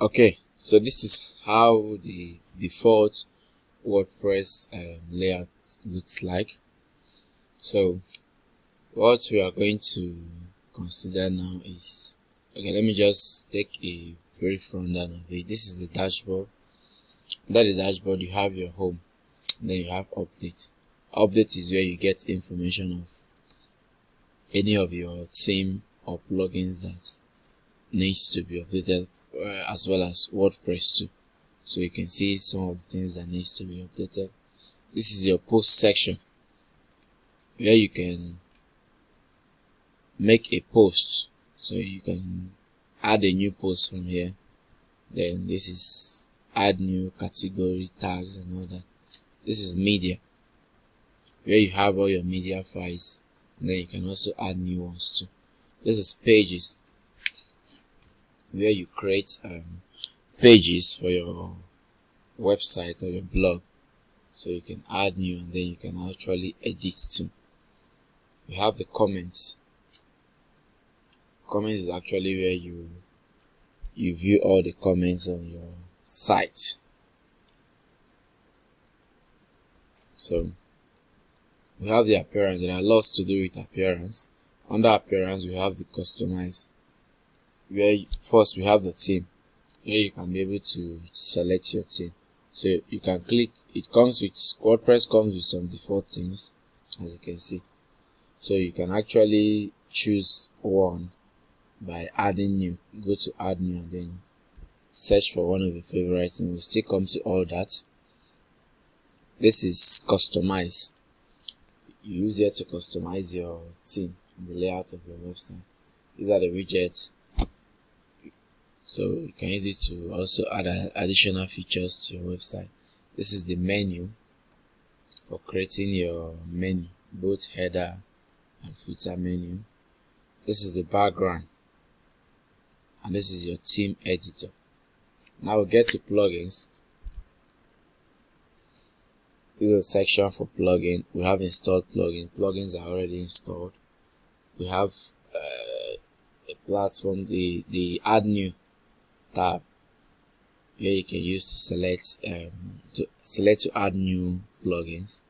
Okay, so this is how the default WordPress layout looks like. So what we are going to consider now is, okay, let me just take a brief rundown of it. This is the dashboard. Under the dashboard you have your home, and then you have update. Update is where you get information of any of your theme or plugins that needs to be updated, as well as WordPress too. So you can see some of the things that needs to be updated. This is your post section, where you can make a post. So you can add a new post from here. Then this is add new category tags and all that. This is media, where you have all your media files, and then you can also add new ones too. This is pages, where you create pages for your website or your blog. So you can add new, and then you can actually edit too. You have the comments. Comments is actually where you view all the comments on your site. So we have the appearance. There are lots to do with appearance. Under appearance, we have the customize, where first we have the theme, where you can be able to select your theme. So you can click. It comes with WordPress comes with some default themes, as you can see. So you can actually choose one by adding new. Go to add new and then search for one of your favorites, and we'll still come to all that. This is customize. You use it to customize your theme and the layout of your website. These are the widgets. So you can use it to also add additional features to your website. This is the menu for creating your menu, both header and footer menu. This is the background, and this is your theme editor. Now we'll get to plugins. This is a section for plugin. We have installed plugin. Plugins are already installed. We have a platform, the add new tab, where you can use to select to add new plugins,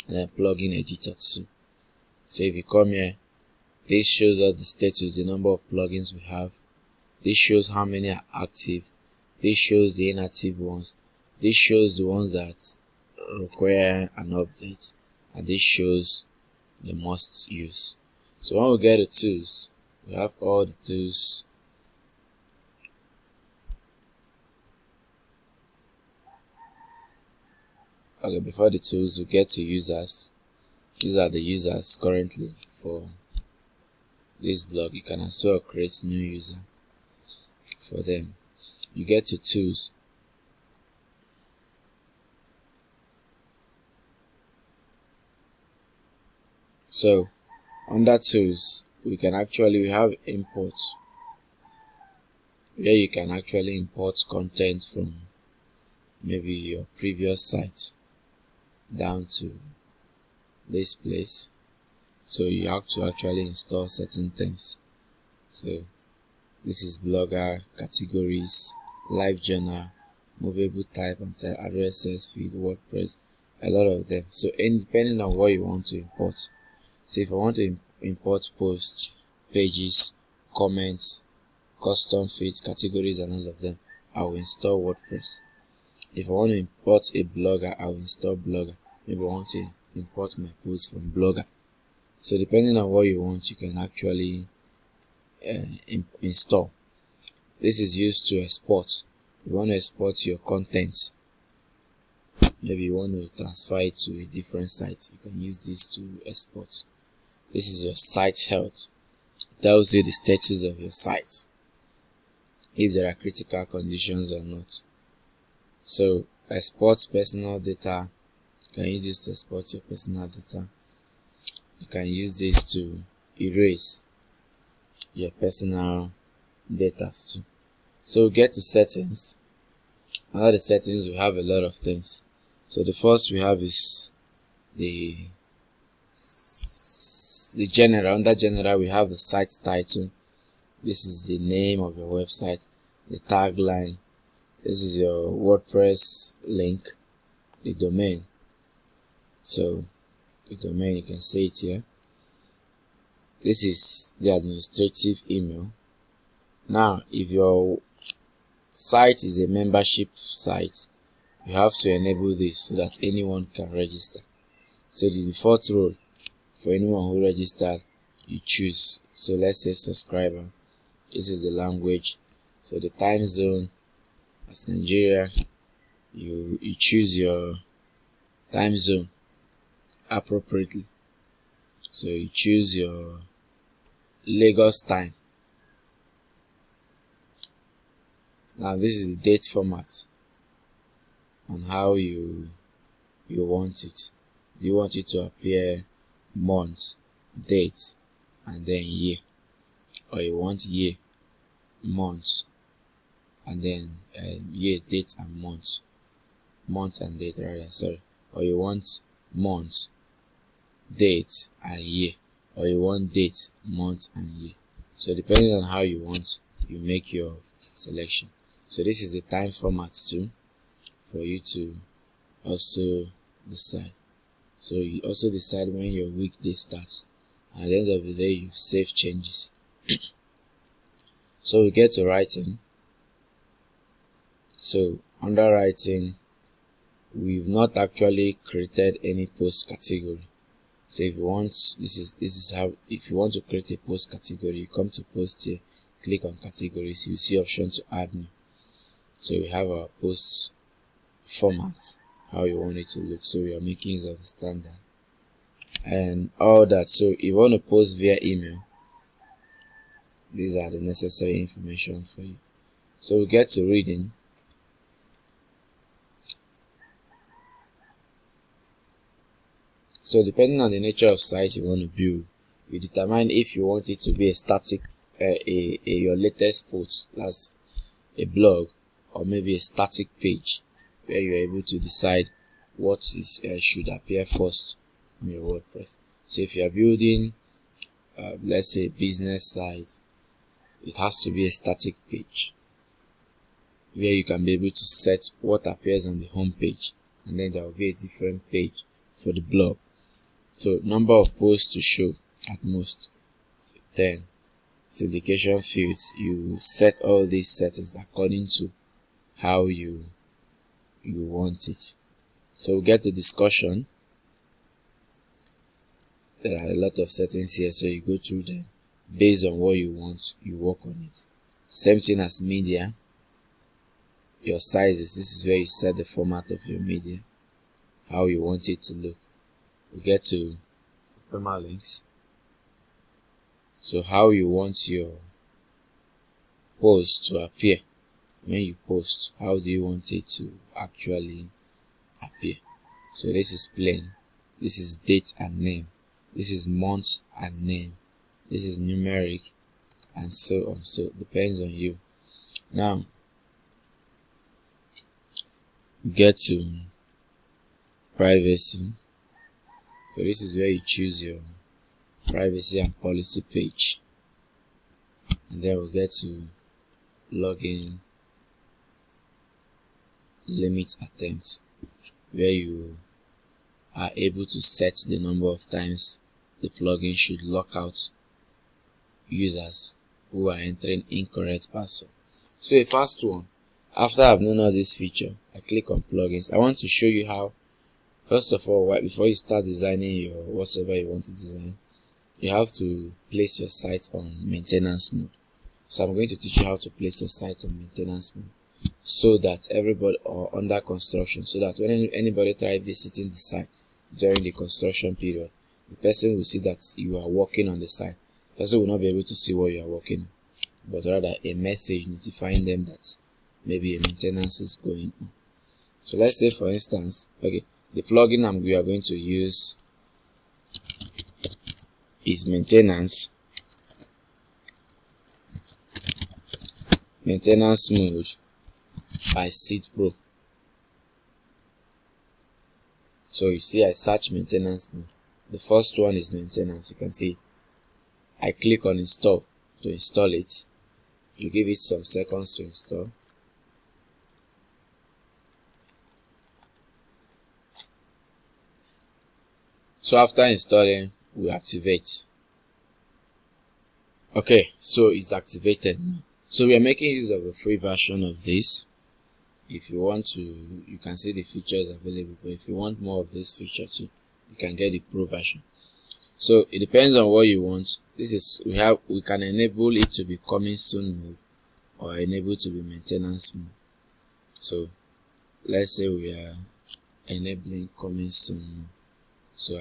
and then plugin editor too. So if you come here, this shows us the status, the number of plugins we have. This shows how many are active. This shows the inactive ones. This shows the ones that require an update, and this shows the must use. So when we get the tools, we have all the tools. Okay, before the tools, we get to users. These are the users currently for this blog. You can as well create new user for them. You get to tools. So under tools, we have import, where you can actually import content from maybe your previous site down to this place. So you have to actually install certain things. So this is blogger, categories, live journal, movable type and type, RSS feed, WordPress, a lot of them. So depending on what you want to import. So if I want to import posts, pages, comments, custom feeds, categories and all of them, I will install WordPress. If I want to import a blogger, I will install Blogger. Maybe I want to import my posts from Blogger. So depending on what you want, you can actually install. This is used to export. If you want to export your content, maybe you want to transfer it to a different site, you can use this to export. This is your site health. It tells you the status of your site, if there are critical conditions or not. So export personal data. You can use this to export your personal data. You can use this to erase your personal data too. So get to settings. Under the settings, we have a lot of things. So the first we have is the general. Under general, we have the site title. This is the name of your website, the tagline, This is your WordPress link, the domain. So the domain, you can see it here. This is the administrative email. Now, if your site is a membership site, you have to enable this so that anyone can register. So the default role for anyone who registered, you choose. So let's say subscriber. This is the language. So the time zone, as Nigeria, you choose your time zone appropriately. So you choose your Lagos time. Now this is the date format and how you want it. Do you want it to appear month, date, and then year, or you want year, month, and then year, date, and month and date rather, sorry, or you want month, date, and year, or you want date, month, and year. So depending on how you want, you make your selection. So this is the time format too, for you to also decide. So you also decide when your weekday starts, and at the end of the day you save changes. So we get to writing. So under writing, we've not actually created any post category. So if you want, this is how, if you want to create a post category, you come to post here, click on categories, you see option to add new. So we have our post format, how you want it to look. So we are making use of the standard and all that. So if you want to post via email, these are the necessary information for you. So we get to reading. So depending on the nature of site you want to build, you determine if you want it to be a static, your latest post, that's a blog, or maybe a static page where you're able to decide what is should appear first on your WordPress. So if you are building, let's say, business site, it has to be a static page where you can be able to set what appears on the home page, and then there will be a different page for the blog. So number of posts to show at most 10. Syndication fields, you set all these settings according to how you want it. So we get to discussion. There are a lot of settings here, so you go through them based on what you want, you work on it. Same thing as media, your sizes. This is where you set the format of your media, how you want it to look. We get to permalinks. So how you want your post to appear when you post, how do you want it to actually appear? So this is plain, this is date and name, this is month and name, this is numeric, and so on. So it depends on you. Now get to privacy. So this is where you choose your privacy and policy page, and then we'll get to login limit attempts, where you are able to set the number of times the plugin should lock out users who are entering incorrect password. So a first one, after I've known all this feature, I click on plugins. I want to show you how, first of all, before you start designing your whatever you want to design, you have to place your site on maintenance mode. So I'm going to teach you how to place your site on maintenance mode, so that everybody, or under construction, so that when anybody try visiting the site during the construction period, the person will see that you are working on the site. The person will not be able to see what you are working on, but rather a message notifying them that maybe a maintenance is going on. So let's say, for instance, okay, the plugin we are going to use is maintenance mode by Seed Pro. So you see, I search maintenance mode. The first one is maintenance. You can see I click on install to install it. You give it some seconds to install. So after installing, we activate. Okay, so it's activated now. So we are making use of a free version of this. If you want to, you can see the features available, but if you want more of this feature too, you can get the pro version. So it depends on what you want. This is we can enable it to be coming soon mode or enable to be maintenance mode. So let's say we are enabling coming soon mode. So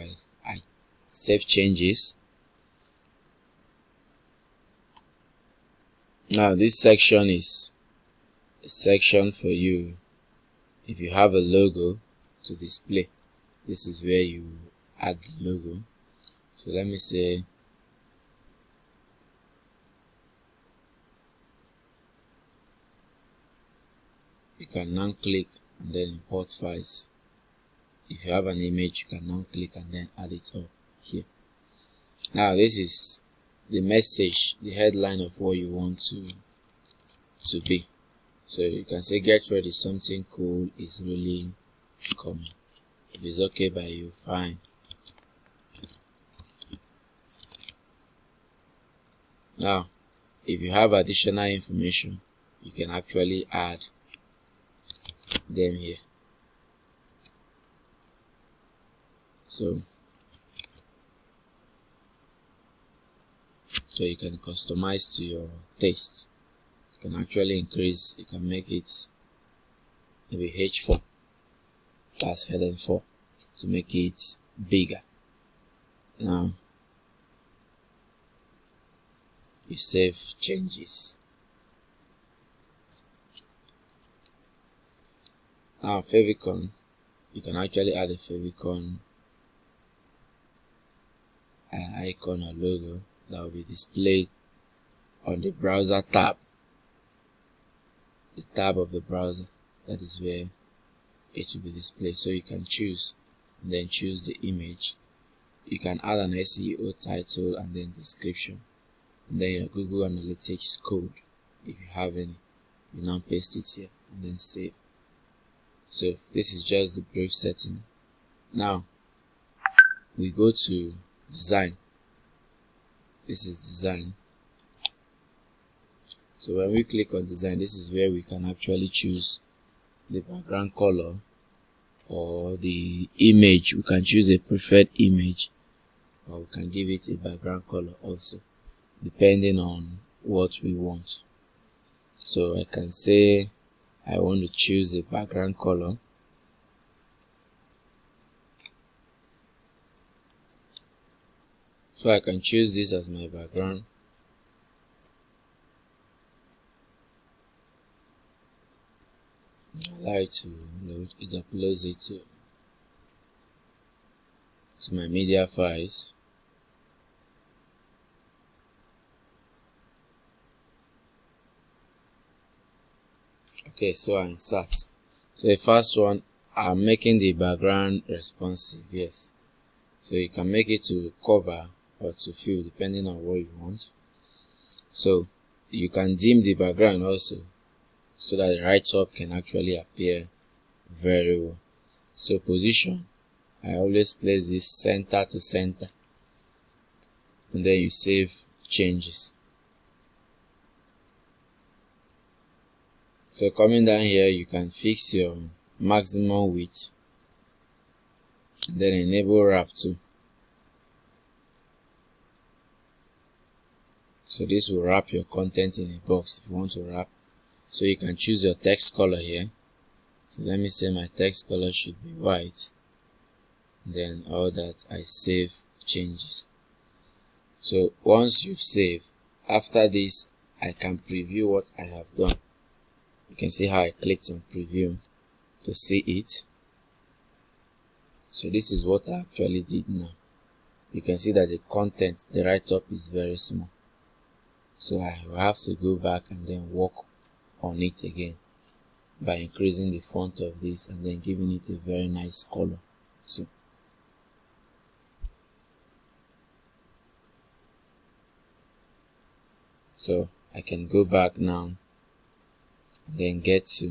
I save changes. Now this section is a section for you if you have a logo to display. This is where you add the logo. So let me say you can now click and then import files. If you have an image, you can now click and then add it up here. Now this is the message, the headline of what you want to be. So you can say, get ready, something cool is really coming. If it's okay by you, fine. Now if you have additional information, you can actually add them here. So you can customize to your taste. You can actually increase, you can make it maybe H4, that's heading 4, to make it bigger. Now you save changes. Now favicon, you can actually add a favicon icon or logo that will be displayed on the browser tab, the tab of the browser. That is where it will be displayed. So you can choose and then choose the image. You can add an SEO title and then description, and then your Google Analytics code if you have any. You now paste it here and then save. So this is just the brief setting. Now we go to design. This is design. So when we click on design, this is where we can actually choose the background color or the image. We can choose a preferred image, or we can give it a background color also, depending on what we want. So I can say I want to choose a background color. So I can choose this as my background. Allow it to load. It uploads it to my media files. Okay, so I insert. So the first one, I'm making the background responsive. Yes, so you can make it to cover or to fill depending on what you want. So you can dim the background also, so that the write-up can actually appear very well. So position, I always place this center to center, and then you save changes. So coming down here, you can fix your maximum width and then enable wrap too. So this will wrap your content in a box if you want to wrap. So you can choose your text color here. So let me say my text color should be white. Then all that, I save changes. So once you've saved, after this I can preview what I have done. You can see how I clicked on preview to see it. So this is what I actually did now. You can see that the content, the write-up is very small. So I will have to go back and then work on it again by increasing the font of this and then giving it a very nice color. So I can go back now and then get to